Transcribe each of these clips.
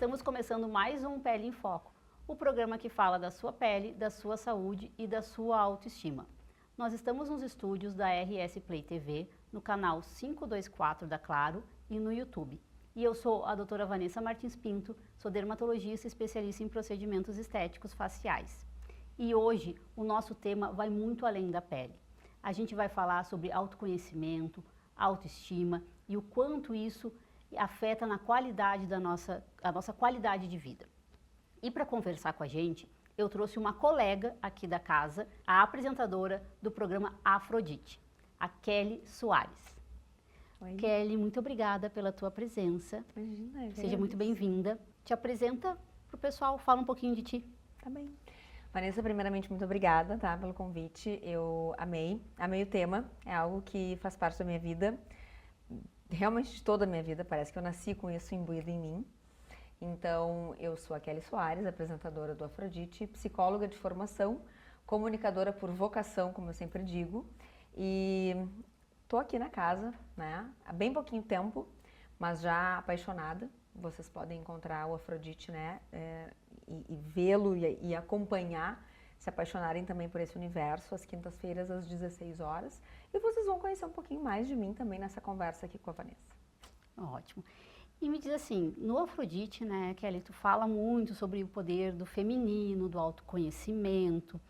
estamos começando mais um Pele em Foco, o programa que fala da sua pele, da sua saúde e da sua autoestima. Nós estamos nos estúdios da RS Play TV, no canal 524 da Claro e no YouTube. E eu sou a doutora Vanessa Martins Pinto, sou dermatologista especialista em procedimentos estéticos faciais. E hoje o nosso tema vai muito além da pele. A gente vai falar sobre autoconhecimento, autoestima e o quanto isso afeta na qualidade da nossa qualidade de vida. E para conversar com a gente, eu trouxe uma colega aqui da casa, a apresentadora do programa Afrodite, a Kelly Soares. Oi. Kelly, muito obrigada pela tua presença. Imagina, Seja muito bem-vinda. Te apresenta para o pessoal, fala um pouquinho de ti. Tá bem. Vanessa, primeiramente, muito obrigada, tá, pelo convite. Eu amei o tema, é algo que faz parte da minha vida, realmente de toda a minha vida, parece que eu nasci com isso imbuído em mim. Então, eu sou a Kelly Soares, apresentadora do Afrodite, psicóloga de formação, comunicadora por vocação, como eu sempre digo, e tô aqui na casa, né, há bem pouquinho tempo, mas já apaixonada. Vocês podem encontrar o Afrodite, né, e vê-lo e acompanhar, se apaixonarem também por esse universo, às quintas-feiras, às 16 horas. E vocês vão conhecer um pouquinho mais de mim também nessa conversa aqui com a Vanessa. Ótimo. E me diz assim, no Afrodite, né, Kelly, tu fala muito sobre o poder do feminino, do autoconhecimento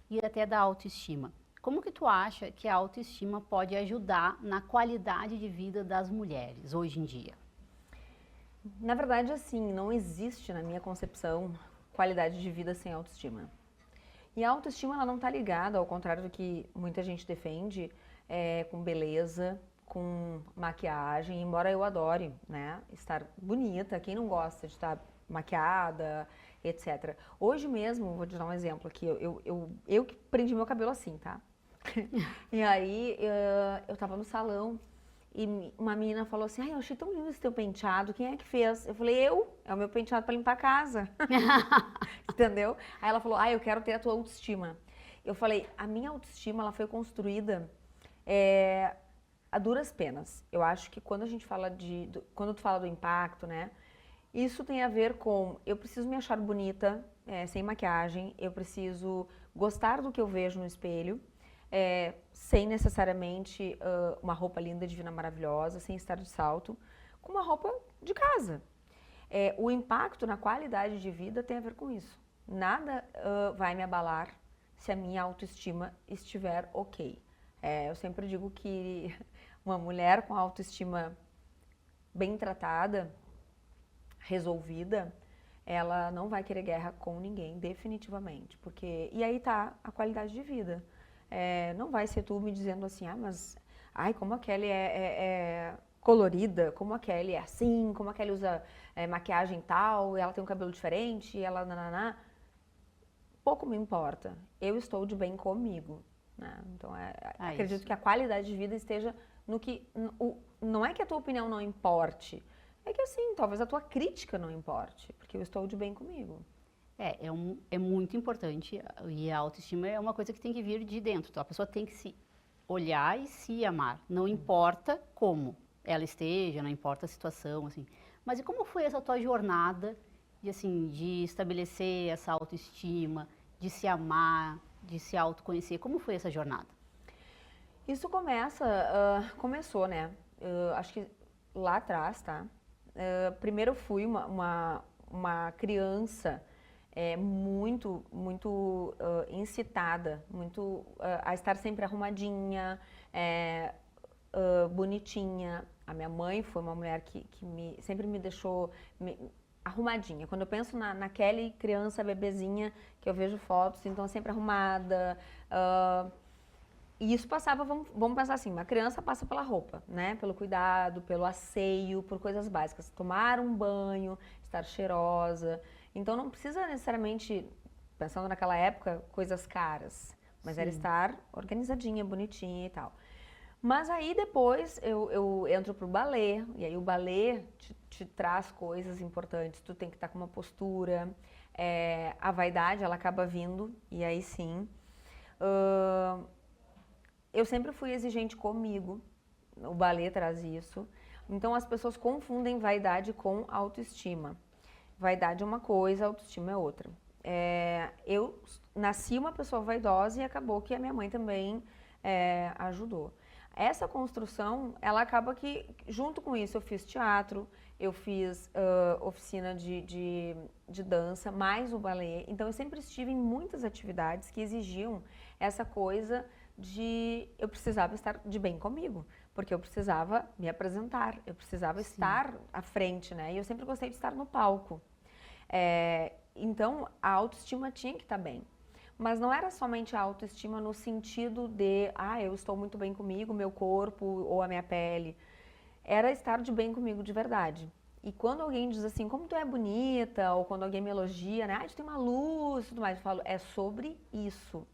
e até da autoestima. Como que tu acha que a autoestima pode ajudar na qualidade de vida das mulheres hoje em dia? Na verdade, assim, não existe na minha concepção qualidade de vida sem autoestima. E a autoestima, ela não está ligada, ao contrário do que muita gente defende, com beleza, com maquiagem, embora eu adore, né, estar bonita, quem não gosta de estar maquiada, etc. Hoje mesmo, vou te dar um exemplo aqui, eu que prendi meu cabelo assim, tá? E aí, eu tava no salão e uma menina falou assim, ai, eu achei tão lindo esse teu penteado, quem é que fez? Eu falei, é o meu penteado para limpar a casa. Entendeu? Aí ela falou, eu quero ter a tua autoestima. Eu falei, a minha autoestima, ela foi construída a duras penas. Eu acho que quando a gente fala quando tu fala do impacto, né, isso tem a ver com, eu preciso me achar bonita, sem maquiagem, eu preciso gostar do que eu vejo no espelho, sem necessariamente uma roupa linda, divina, maravilhosa, sem estar de salto, com uma roupa de casa. O impacto na qualidade de vida tem a ver com isso. Nada vai me abalar se a minha autoestima estiver ok. Eu sempre digo que uma mulher com autoestima bem tratada, resolvida, ela não vai querer guerra com ninguém, definitivamente. E aí tá a qualidade de vida. Não vai ser tu me dizendo assim, mas como a Kelly é colorida, como a Kelly é assim, como a Kelly usa maquiagem tal, ela tem um cabelo diferente, ela nananá. Pouco me importa, eu estou de bem comigo, né? Então acredito isso. que a qualidade de vida esteja no que, não é que a tua opinião não importe, é que assim, talvez a tua crítica não importe, porque eu estou de bem comigo. É muito importante e a autoestima é uma coisa que tem que vir de dentro. Então, a pessoa tem que se olhar e se amar. Não importa como ela esteja, não importa a situação, assim. Mas e como foi essa tua jornada de estabelecer essa autoestima, de se amar, de se autoconhecer? Como foi essa jornada? Isso começou, né? Acho que lá atrás, tá? Primeiro eu fui uma criança muito incitada, a estar sempre arrumadinha, bonitinha. A minha mãe foi uma mulher que sempre me deixou arrumadinha. Quando eu penso na Kelly, criança, bebezinha, que eu vejo fotos, então sempre arrumada. E isso passava, vamos pensar assim, uma criança passa pela roupa, né? Pelo cuidado, pelo asseio, por coisas básicas. Tomar um banho, estar cheirosa. Então não precisa necessariamente, pensando naquela época, coisas caras. Mas era estar organizadinha, bonitinha e tal. Mas aí depois eu entro pro balé, e aí o balé te traz coisas importantes. Tu tem que estar com uma postura, a vaidade ela acaba vindo, e aí sim. Eu sempre fui exigente comigo, o balé traz isso. Então as pessoas confundem vaidade com autoestima. Vaidade é uma coisa, autoestima é outra. Eu nasci uma pessoa vaidosa e acabou que a minha mãe também ajudou. Essa construção, ela acaba que, junto com isso, eu fiz teatro, eu fiz oficina de dança, mais o balé. Então, eu sempre estive em muitas atividades que exigiam essa coisa de eu precisava estar de bem comigo, porque eu precisava me apresentar, eu precisava estar à frente, né? E eu sempre gostei de estar no palco. Então, a autoestima tinha que estar bem. Mas não era somente a autoestima no sentido de, eu estou muito bem comigo, meu corpo ou a minha pele. Era estar de bem comigo de verdade. E quando alguém diz assim, como tu é bonita, ou quando alguém me elogia, né? Tu tem uma luz e tudo mais, eu falo, é sobre isso.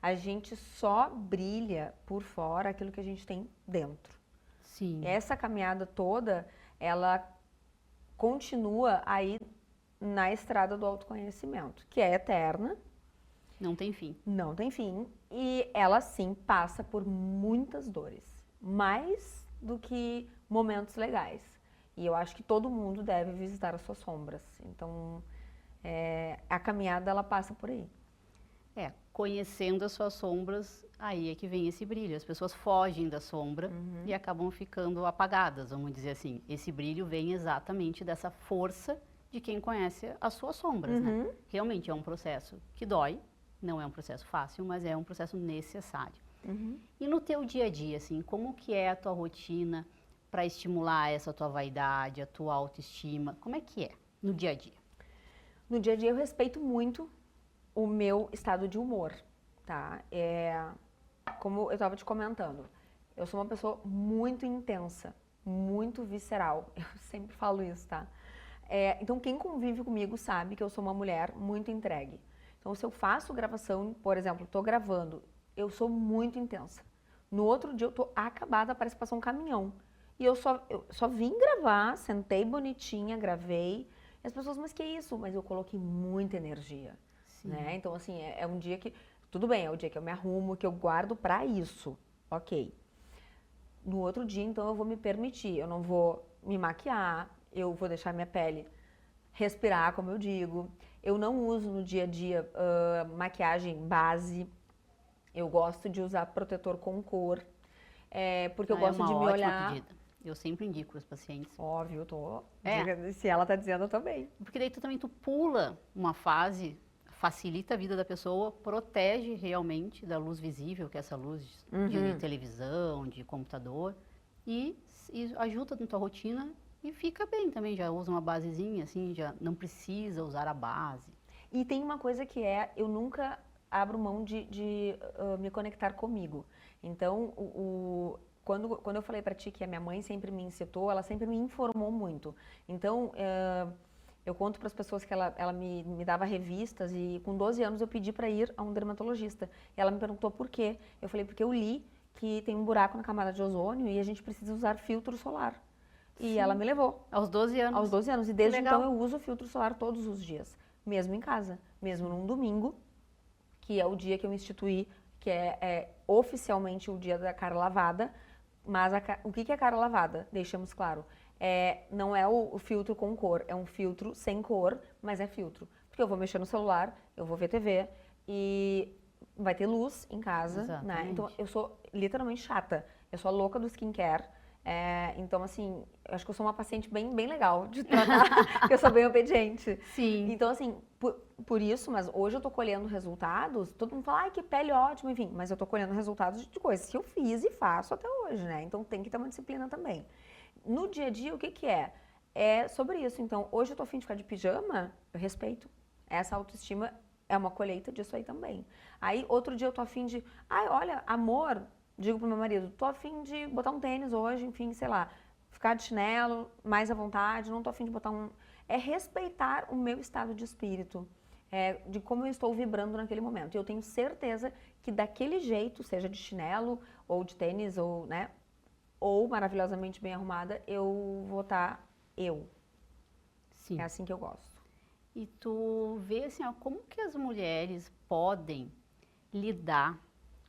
A gente só brilha por fora aquilo que a gente tem dentro. Sim. Essa caminhada toda, ela continua aí na estrada do autoconhecimento, que é eterna. Não tem fim. Não tem fim. E ela sim passa por muitas dores. Mais do que momentos legais. E eu acho que todo mundo deve visitar as suas sombras. Então, a caminhada ela passa por aí. Conhecendo as suas sombras, aí é que vem esse brilho. As pessoas fogem da sombra e acabam ficando apagadas, vamos dizer assim. Esse brilho vem exatamente dessa força de quem conhece as suas sombras, né? Realmente é um processo que dói, não é um processo fácil, mas é um processo necessário. E no teu dia a dia, assim, como que é a tua rotina para estimular essa tua vaidade, a tua autoestima? Como é que é no dia a dia? No dia a dia eu respeito muito o meu estado de humor, tá? Como eu estava te comentando, eu sou uma pessoa muito intensa, muito visceral. Eu sempre falo isso, tá? Então, quem convive comigo sabe que eu sou uma mulher muito entregue. Então, se eu faço gravação, por exemplo, estou gravando, eu sou muito intensa. No outro dia, eu tô acabada, parece que passou um caminhão. E eu só vim gravar, sentei bonitinha, gravei. E as pessoas, mas que isso? Mas eu coloquei muita energia. Né? Então, assim, é um dia que... Tudo bem, é o dia que eu me arrumo, que eu guardo pra isso. Ok. No outro dia, então, eu vou me permitir. Eu não vou me maquiar, eu vou deixar minha pele respirar, como eu digo. Eu não uso no dia a dia maquiagem base. Eu gosto de usar protetor com cor. Porque eu gosto de me olhar... Pedida. Eu sempre indico para os pacientes. Óbvio, eu tô... Se ela tá dizendo, eu também. Porque daí tu pula uma fase, facilita a vida da pessoa, protege realmente da luz visível, que é essa luz de televisão, de computador, e ajuda na tua rotina e fica bem também. Já usa uma basezinha, assim, já não precisa usar a base. E tem uma coisa que eu nunca abro mão de me conectar comigo. Então, quando eu falei pra ti que a minha mãe sempre me incitou, ela sempre me informou muito. Então, eu conto para as pessoas que ela me dava revistas e com 12 anos eu pedi para ir a um dermatologista. E ela me perguntou por quê. Eu falei, porque eu li que tem um buraco na camada de ozônio e a gente precisa usar filtro solar. E ela me levou. Aos 12 anos? Aos 12 anos. E desde então eu uso filtro solar todos os dias. Mesmo em casa. Mesmo num domingo, que é o dia que eu instituí, que é oficialmente o dia da cara lavada. Mas o que é cara lavada? Deixamos claro. Não é o filtro com cor, é um filtro sem cor, mas é filtro. Porque eu vou mexer no celular, eu vou ver TV e vai ter luz em casa, né? Então eu sou literalmente chata. Eu sou a louca do skincare. Então, assim, eu acho que eu sou uma paciente bem legal de tratar, porque eu sou bem obediente. Sim. Então, assim, por isso, mas hoje eu tô colhendo resultados, todo mundo fala, ai, que pele ótima, enfim, mas eu tô colhendo resultados de coisas que eu fiz e faço até hoje, né? Então tem que ter uma disciplina também. No dia a dia, o que é? É sobre isso. Então, hoje eu tô a fim de ficar de pijama, eu respeito. Essa autoestima é uma colheita disso aí também. Aí, outro dia eu tô a fim de, ai, olha, amor, digo pro meu marido, tô a fim de botar um tênis hoje, enfim, sei lá, ficar de chinelo, mais à vontade, não tô a fim de botar um... É respeitar o meu estado de espírito, de como eu estou vibrando naquele momento. E eu tenho certeza que daquele jeito, seja de chinelo, ou de tênis, ou, né, ou maravilhosamente bem arrumada, eu vou estar eu. Sim. É assim que eu gosto. E tu vê assim, ó, como que as mulheres podem lidar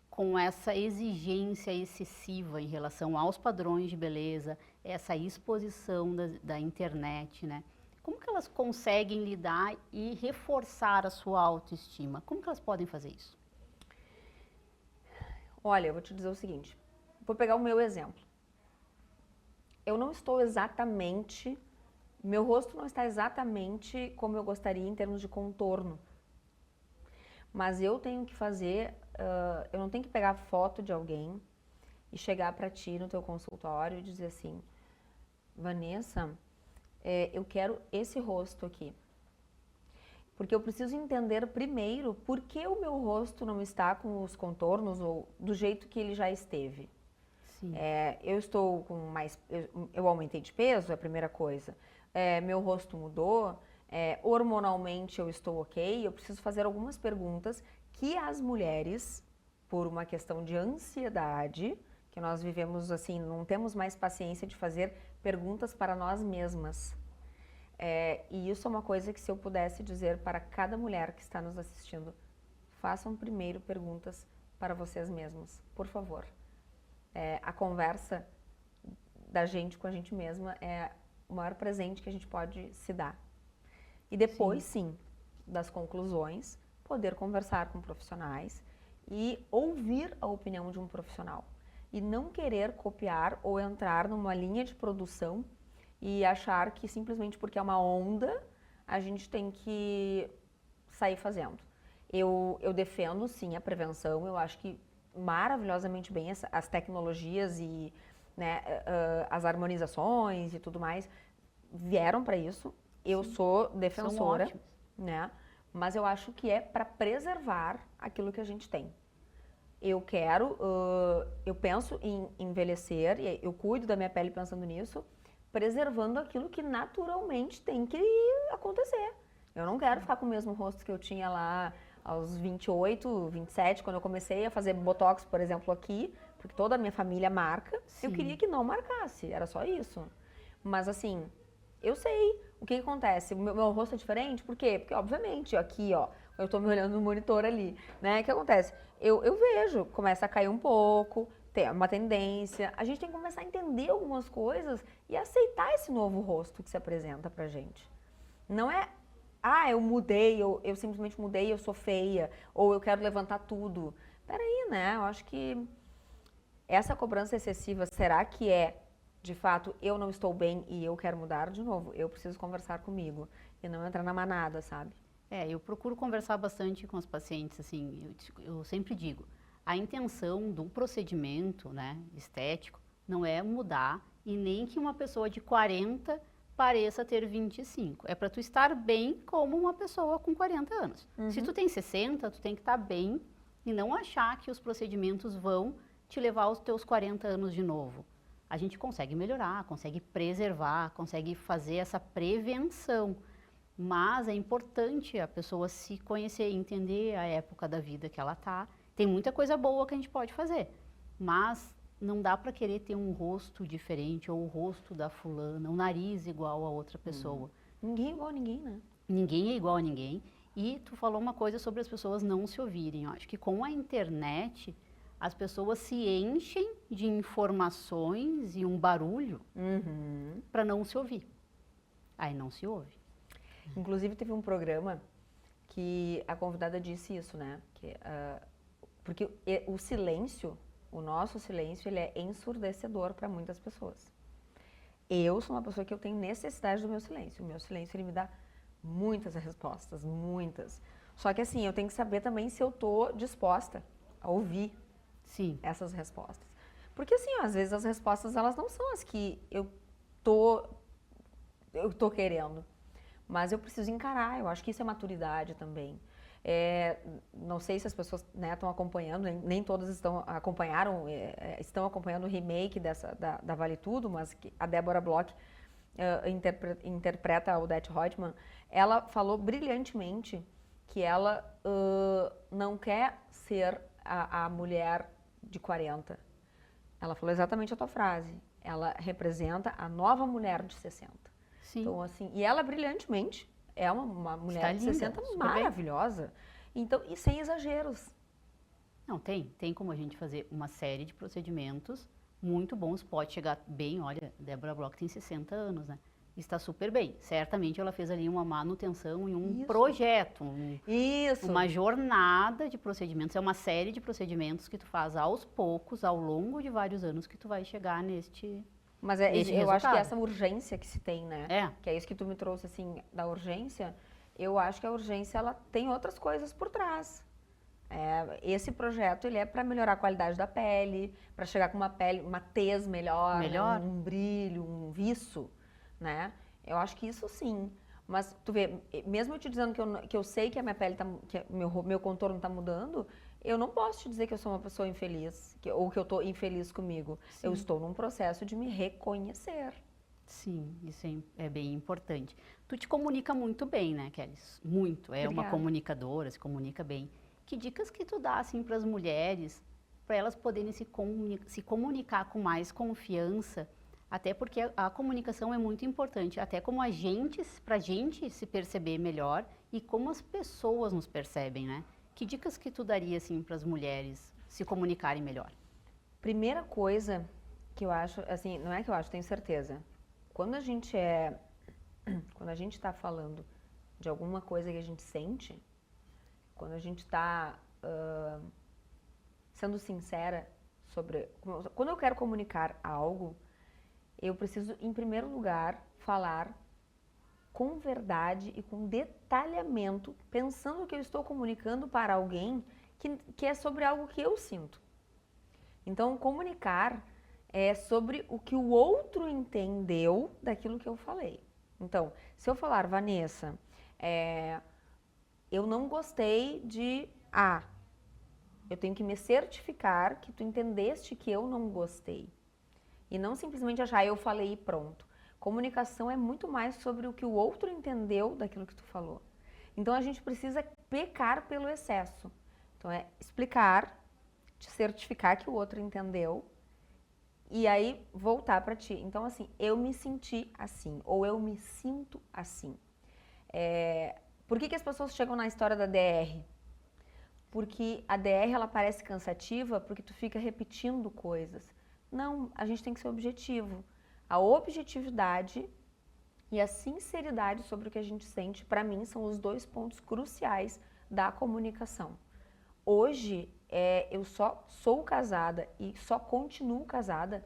com essa exigência excessiva em relação aos padrões de beleza, essa exposição da internet, né? como que elas conseguem lidar e reforçar a sua autoestima? Como que elas podem fazer isso? Olha, eu vou te dizer o seguinte, vou pegar o meu exemplo. Eu não estou exatamente, meu rosto não está exatamente como eu gostaria em termos de contorno. Mas eu tenho que fazer, eu não tenho que pegar foto de alguém e chegar para ti no teu consultório e dizer assim, Vanessa, eu quero esse rosto aqui. Porque eu preciso entender primeiro por que o meu rosto não está com os contornos ou do jeito que ele já esteve. Sim. Eu estou com mais, eu aumentei de peso, é a primeira coisa. Meu rosto mudou, hormonalmente eu estou ok. Eu preciso fazer algumas perguntas que as mulheres, por uma questão de ansiedade, que nós vivemos assim, não temos mais paciência de fazer perguntas para nós mesmas. E isso é uma coisa que se eu pudesse dizer para cada mulher que está nos assistindo, façam primeiro perguntas para vocês mesmas, por favor. A conversa da gente com a gente mesma é o maior presente que a gente pode se dar. E depois, sim, das conclusões, poder conversar com profissionais e ouvir a opinião de um profissional. E não querer copiar ou entrar numa linha de produção e achar que simplesmente porque é uma onda, a gente tem que sair fazendo. Eu defendo, sim, a prevenção. Eu acho que maravilhosamente bem as tecnologias e né, as harmonizações e tudo mais vieram para isso. Eu sou defensora, né? Mas eu acho que é para preservar aquilo que a gente tem. Eu penso em envelhecer, e eu cuido da minha pele pensando nisso, preservando aquilo que naturalmente tem que acontecer. Eu não quero ficar com o mesmo rosto que eu tinha lá aos 28, 27, quando eu comecei a fazer botox, por exemplo, aqui, porque toda a minha família marca. Sim. Eu queria que não marcasse, era só isso. Mas assim, eu sei o que acontece. O meu rosto é diferente, por quê? Porque, obviamente, aqui, ó, eu tô me olhando no monitor ali, né? O que acontece? Eu vejo, começa a cair um pouco, tem uma tendência. A gente tem que começar a entender algumas coisas e aceitar esse novo rosto que se apresenta pra gente. Não é, eu mudei, eu simplesmente mudei, eu sou feia, ou eu quero levantar tudo. Peraí, né? Eu acho que essa cobrança excessiva, será que de fato, eu não estou bem e eu quero mudar? De novo, eu preciso conversar comigo e não entrar na manada, sabe? Eu procuro conversar bastante com os pacientes, assim, eu sempre digo, a intenção do procedimento, né, estético, não é mudar e nem que uma pessoa de 40 pareça ter 25. É para tu estar bem como uma pessoa com 40 anos. Uhum. Se tu tem 60, tu tem que estar bem e não achar que os procedimentos vão te levar aos teus 40 anos de novo. A gente consegue melhorar, consegue preservar, consegue fazer essa prevenção. Mas é importante a pessoa se conhecer, entender a época da vida que ela está. Tem muita coisa boa que a gente pode fazer, mas não dá para querer ter um rosto diferente ou o rosto da fulana, um nariz igual a outra pessoa. Ninguém é igual a ninguém, né? Ninguém é igual a ninguém. E tu falou uma coisa sobre as pessoas não se ouvirem. Eu acho que com a internet as pessoas se enchem de informações e um barulho para não se ouvir. Aí não se ouve. Inclusive teve um programa que a convidada disse isso, né? Porque o silêncio, o nosso silêncio, ele é ensurdecedor para muitas pessoas. Eu sou uma pessoa que eu tenho necessidade do meu silêncio. O meu silêncio, ele me dá muitas respostas, muitas. Só que assim, eu tenho que saber também se eu tô disposta a ouvir essas respostas. Porque assim, às vezes as respostas, elas não são as que eu tô querendo. Mas eu preciso encarar, eu acho que isso é maturidade também. Não sei se as pessoas estão acompanhando, nem todas estão acompanhando o remake da Vale Tudo, mas a Débora Bloch interpreta a Odete Roitman. Ela falou brilhantemente que ela não quer ser a mulher de 40. Ela falou exatamente a tua frase. Ela representa a nova mulher de 60. Sim. Então, assim, e ela brilhantemente é uma mulher de 60 maravilhosa. Então, e sem exageros. Não, tem como a gente fazer uma série de procedimentos muito bons, pode chegar bem, olha, Débora Bloch tem 60 anos, né? está super bem. Certamente ela fez ali uma manutenção e um Isso. projeto, Isso. uma jornada de procedimentos, é uma série de procedimentos que tu faz aos poucos, ao longo de vários anos, que tu vai chegar neste Mas neste eu acho que resultado. essa urgência que se tem, né? É, Que é isso que tu me trouxe, assim, da urgência. Eu acho que a urgência, ela tem outras coisas por trás. Esse projeto, ele é para melhorar a qualidade da pele, para chegar com uma pele, uma tez melhor, né? Melhor. Um brilho, um viço, né? Eu acho que isso sim. Mas tu vê, mesmo eu te dizendo que eu sei que a minha pele tá, que meu contorno tá mudando, eu não posso te dizer que eu sou uma pessoa infeliz, ou que eu tô infeliz comigo. Sim. Eu estou num processo de me reconhecer. sim, isso é bem importante. Tu te comunica muito bem, né, Kelly? Muito. É uma Obrigada. comunicadora, se comunica bem. Que dicas que tu dá, assim, para as mulheres, para elas poderem se comunicar com mais confiança? Até porque a comunicação é muito importante, até como para a gente se perceber melhor e como as pessoas nos percebem, né? Que dicas que tu daria, assim, para as mulheres se comunicarem melhor? Primeira coisa que eu acho, assim, não é que eu acho, tenho certeza. Quando a gente está falando de alguma coisa que a gente sente, quando a gente está sendo sincera sobre, quando eu quero comunicar algo, eu preciso, em primeiro lugar, falar com verdade e com detalhamento, pensando que eu estou comunicando para alguém que é sobre algo que eu sinto. Então, comunicar é sobre o que o outro entendeu daquilo que eu falei. Então, se eu falar, Vanessa, eu não gostei de A, eu tenho que me certificar que tu entendeste que eu não gostei. E não simplesmente achar, eu falei e pronto. Comunicação é muito mais sobre o que o outro entendeu daquilo que tu falou. Então, a gente precisa pecar pelo excesso. Então, é explicar, te certificar que o outro entendeu e aí voltar para ti. Então, assim, eu me senti assim, ou eu me sinto assim. Por que as pessoas chegam na história da DR? Porque a DR, ela parece cansativa porque tu fica repetindo coisas. Não, a gente tem que ser objetivo. A objetividade e a sinceridade sobre o que a gente sente, para mim, são os dois pontos cruciais da comunicação. Hoje, eu só sou casada e só continuo casada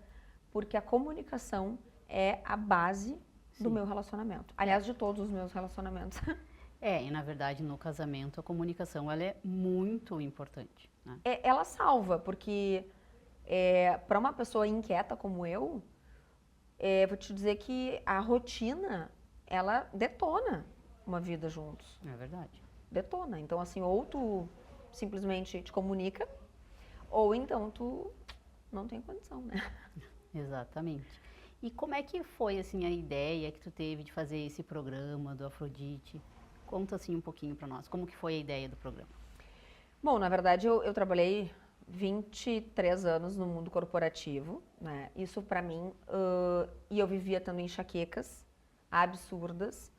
porque a comunicação é a base do meu relacionamento. Aliás, de todos os meus relacionamentos. E na verdade, no casamento, a comunicação, ela é muito importante, né? Ela salva, porque para uma pessoa inquieta como eu, vou te dizer que a rotina, ela detona uma vida juntos. É verdade. Detona. Então, assim, ou tu simplesmente te comunica, ou então tu não tem condição, né? Exatamente. E como é que foi, assim, a ideia que tu teve de fazer esse programa do Afrodite? Conta, assim, um pouquinho para nós. Como que foi a ideia do programa? Bom, na verdade, eu trabalhei 23 anos no mundo corporativo, né? Isso pra mim, e eu vivia tendo enxaquecas absurdas,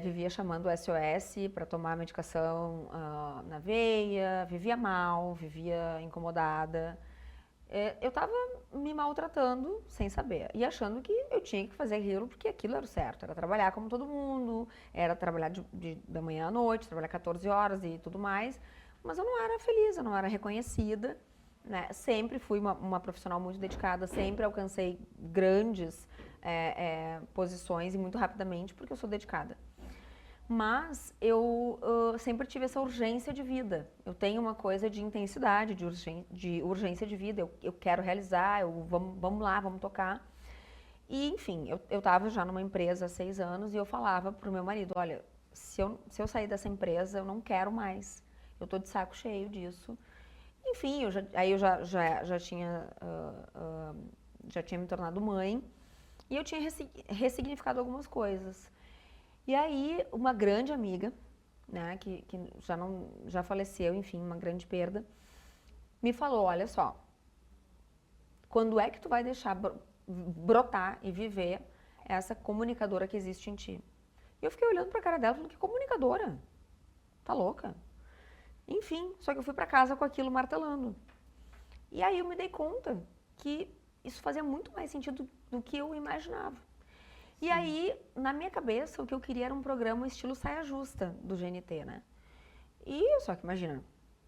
vivia chamando SOS para tomar medicação na veia, vivia mal, vivia incomodada. Eu tava me maltratando sem saber e achando que eu tinha que fazer aquilo porque aquilo era o certo, era trabalhar como todo mundo, era trabalhar da manhã à noite, trabalhar 14 horas e tudo mais. Mas eu não era feliz, eu não era reconhecida, né? Sempre fui uma profissional muito dedicada, sempre alcancei grandes posições e muito rapidamente porque eu sou dedicada. Mas eu sempre tive essa urgência de vida. Eu tenho uma coisa de intensidade, de urgência de vida. Eu quero realizar, vamos lá, vamos tocar. E, enfim, eu estava já numa empresa há 6 anos e eu falava pro meu marido, olha, se eu sair dessa empresa, eu não quero mais. Eu tô de saco cheio disso. Enfim, eu já tinha me tornado mãe e eu tinha ressignificado algumas coisas. E aí, uma grande amiga, né, que já faleceu, enfim, uma grande perda, me falou, olha só, quando é que tu vai deixar brotar e viver essa comunicadora que existe em ti? E eu fiquei olhando pra cara dela e falando, que comunicadora? Tá louca? Enfim, só que eu fui pra casa com aquilo martelando. E aí eu me dei conta que isso fazia muito mais sentido do que eu imaginava. E aí, na minha cabeça, o que eu queria era um programa estilo saia justa do GNT, né? E só que imagina,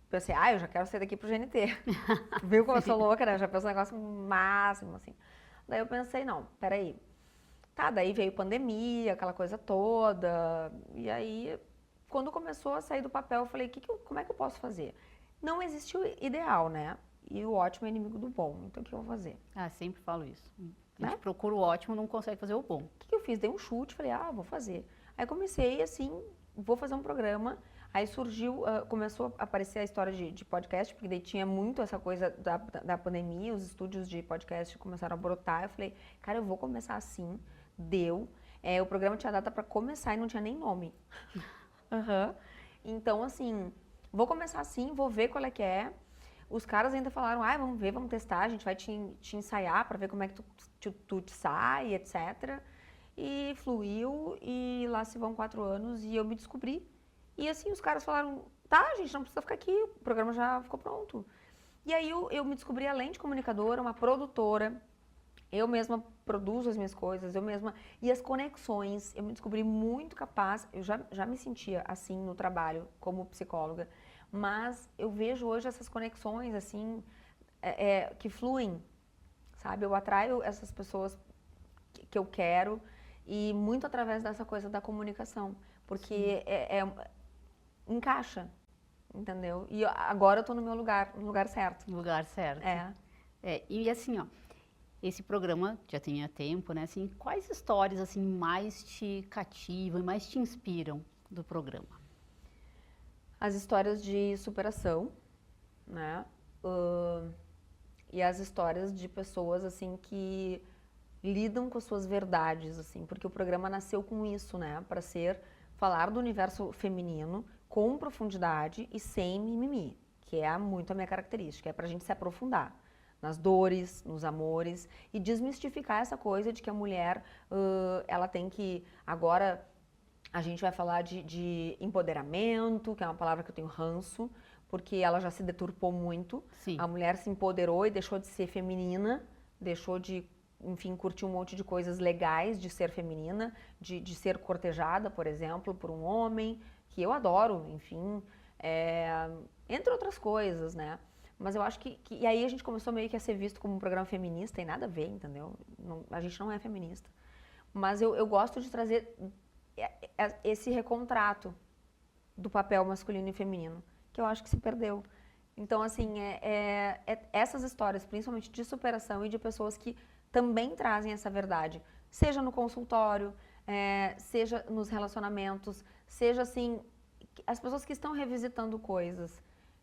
pensei, eu já quero sair daqui pro GNT. Viu como eu sou louca, né? Já pensei um negócio máximo, assim. Daí eu pensei, não, peraí. Tá, daí veio pandemia, aquela coisa toda. E aí, quando começou a sair do papel, eu falei, como é que eu posso fazer? Não existe o ideal, né? E o ótimo é inimigo do bom. Então, o que eu vou fazer? Sempre falo isso. A gente procura o ótimo, não consegue fazer o bom. O que eu fiz? Dei um chute, falei, vou fazer. Aí comecei assim, vou fazer um programa. Aí surgiu, começou a aparecer a história de podcast, porque daí tinha muito essa coisa da pandemia, os estúdios de podcast começaram a brotar. Eu falei, cara, eu vou começar assim. Deu. O programa tinha data para começar e não tinha nem nome. Então, assim, vou começar assim, vou ver qual é que é. Os caras ainda falaram, vamos ver, vamos testar, a gente vai te ensaiar para ver como é que tu te sai, etc. E fluiu, e lá se vão 4 anos e eu me descobri. E assim, os caras falaram, tá, a gente não precisa ficar aqui, o programa já ficou pronto. E aí eu me descobri além de comunicadora, uma produtora. Eu mesma produzo as minhas coisas, eu mesma... E as conexões, eu me descobri muito capaz, eu já me sentia assim no trabalho como psicóloga, mas eu vejo hoje essas conexões, assim, que fluem, sabe? Eu atraio essas pessoas que eu quero e muito através dessa coisa da comunicação, porque encaixa, entendeu? E agora eu tô no meu lugar, no lugar certo. No lugar certo. E assim, esse programa já tem tempo, né? Assim, quais histórias assim mais te cativam e mais te inspiram do programa? As histórias de superação, né? E as histórias de pessoas assim que lidam com as suas verdades, assim, porque o programa nasceu com isso, né? Para falar do universo feminino com profundidade e sem mimimi, que é muito a minha característica, é pra gente se aprofundar nas dores, nos amores e desmistificar essa coisa de que a mulher, ela tem que, agora a gente vai falar de empoderamento, que é uma palavra que eu tenho ranço, porque ela já se deturpou muito. Sim. A mulher se empoderou e deixou de ser feminina, deixou de, enfim, curtir um monte de coisas legais de ser feminina, de ser cortejada, por exemplo, por um homem, que eu adoro, enfim, entre outras coisas, né? Mas eu acho que... E aí a gente começou meio que a ser visto como um programa feminista, tem nada a ver, entendeu? A gente não é feminista. Mas eu gosto de trazer esse recontrato do papel masculino e feminino, que eu acho que se perdeu. Então, assim, essas histórias, principalmente de superação e de pessoas que também trazem essa verdade, seja no consultório, seja nos relacionamentos, seja, assim, as pessoas que estão revisitando coisas.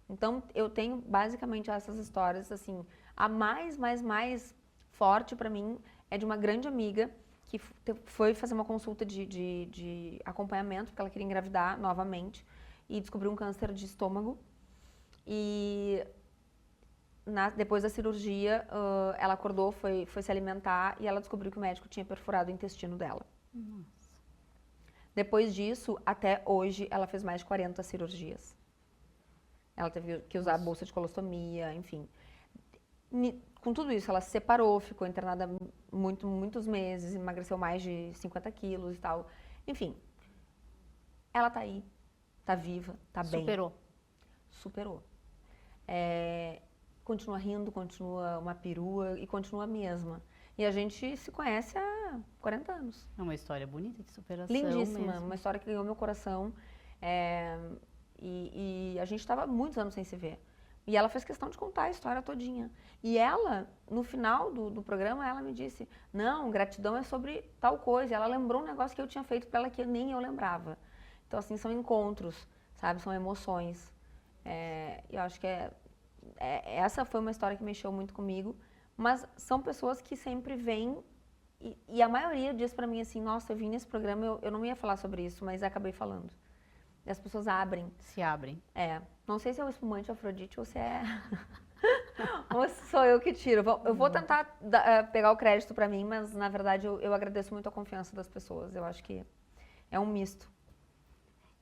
Então, eu tenho basicamente essas histórias, assim, a mais forte para mim é de uma grande amiga que foi fazer uma consulta de acompanhamento, porque ela queria engravidar novamente, e descobriu um câncer de estômago. E depois da cirurgia, ela acordou, foi se alimentar, e ela descobriu que o médico tinha perfurado o intestino dela. Nossa. Depois disso, até hoje, ela fez mais de 40 cirurgias. Ela teve que usar a bolsa de colostomia, enfim. Com tudo isso, ela se separou, ficou internada muitos meses, emagreceu mais de 50 quilos e tal. Enfim, ela tá aí, tá viva, tá bem. Superou. Continua rindo, continua uma perua e continua a mesma. E a gente se conhece há 40 anos. É uma história bonita de superação. Lindíssima, mesmo. Uma história que ganhou meu coração. E a gente estava muitos anos sem se ver. E ela fez questão de contar a história todinha. E ela, no final do programa, ela me disse, não, gratidão é sobre tal coisa. E ela lembrou um negócio que eu tinha feito para ela que nem eu lembrava. Então, assim, são encontros, sabe? São emoções. Eu acho que essa foi uma história que mexeu muito comigo. Mas são pessoas que sempre vêm e a maioria diz para mim assim, nossa, eu vim nesse programa, eu não ia falar sobre isso, mas acabei falando. E as pessoas abrem. Se abrem. Não sei se é o espumante Afrodite ou se é... ou se sou eu que tiro. Eu vou tentar pegar o crédito pra mim, mas na verdade eu agradeço muito a confiança das pessoas. Eu acho que é um misto.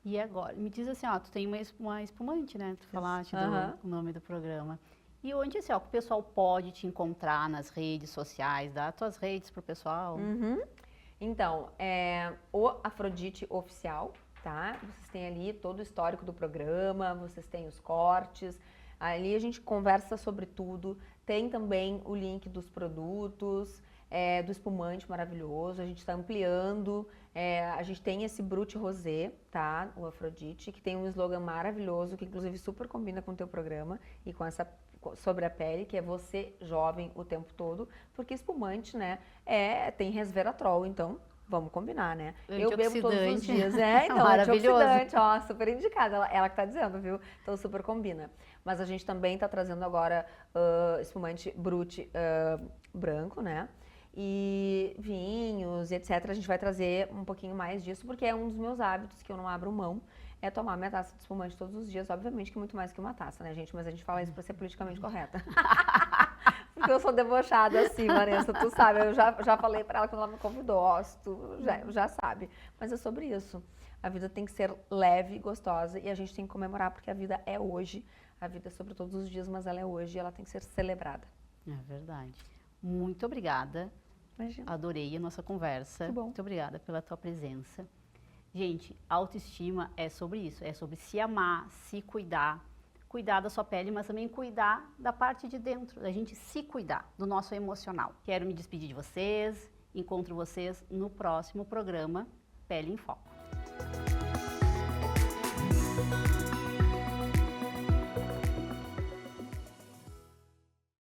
E agora, me diz assim, tu tem uma espumante, né? Tu falaste do nome do programa. E onde assim, o pessoal pode te encontrar nas redes sociais, dá tuas redes pro pessoal? Então, o Afrodite Oficial, tá? Vocês têm ali todo o histórico do programa, vocês têm os cortes, ali a gente conversa sobre tudo, tem também o link dos produtos, do espumante maravilhoso, a gente está ampliando, a gente tem esse Brut Rosé, tá? O Afrodite, que tem um slogan maravilhoso, que inclusive super combina com o teu programa e com essa sobre a pele, que é você jovem o tempo todo, porque espumante, né, tem resveratrol, então vamos combinar, né? Eu bebo todos os dias, então, maravilhoso. Antioxidante, ó, super indicado, ela que tá dizendo, viu? Então super combina. Mas a gente também tá trazendo agora espumante Brut branco, né? E vinhos, etc. A gente vai trazer um pouquinho mais disso, porque é um dos meus hábitos que eu não abro mão, é tomar minha taça de espumante todos os dias, obviamente que muito mais que uma taça, né, gente? Mas a gente fala isso pra ser politicamente correta. Porque eu sou debochada assim, Vanessa, tu sabe, eu já falei pra ela quando ela me convidou, ó, tu já sabe. Mas é sobre isso. A vida tem que ser leve, gostosa, e a gente tem que comemorar, porque a vida é hoje. A vida é sobre todos os dias, mas ela é hoje e ela tem que ser celebrada. É verdade. Muito obrigada. Imagina. Adorei a nossa conversa. Que bom. Muito obrigada pela tua presença. Gente, autoestima é sobre isso, é sobre se amar, se cuidar da sua pele, mas também cuidar da parte de dentro, da gente se cuidar, do nosso emocional. Quero me despedir de vocês, encontro vocês no próximo programa Pele em Foco.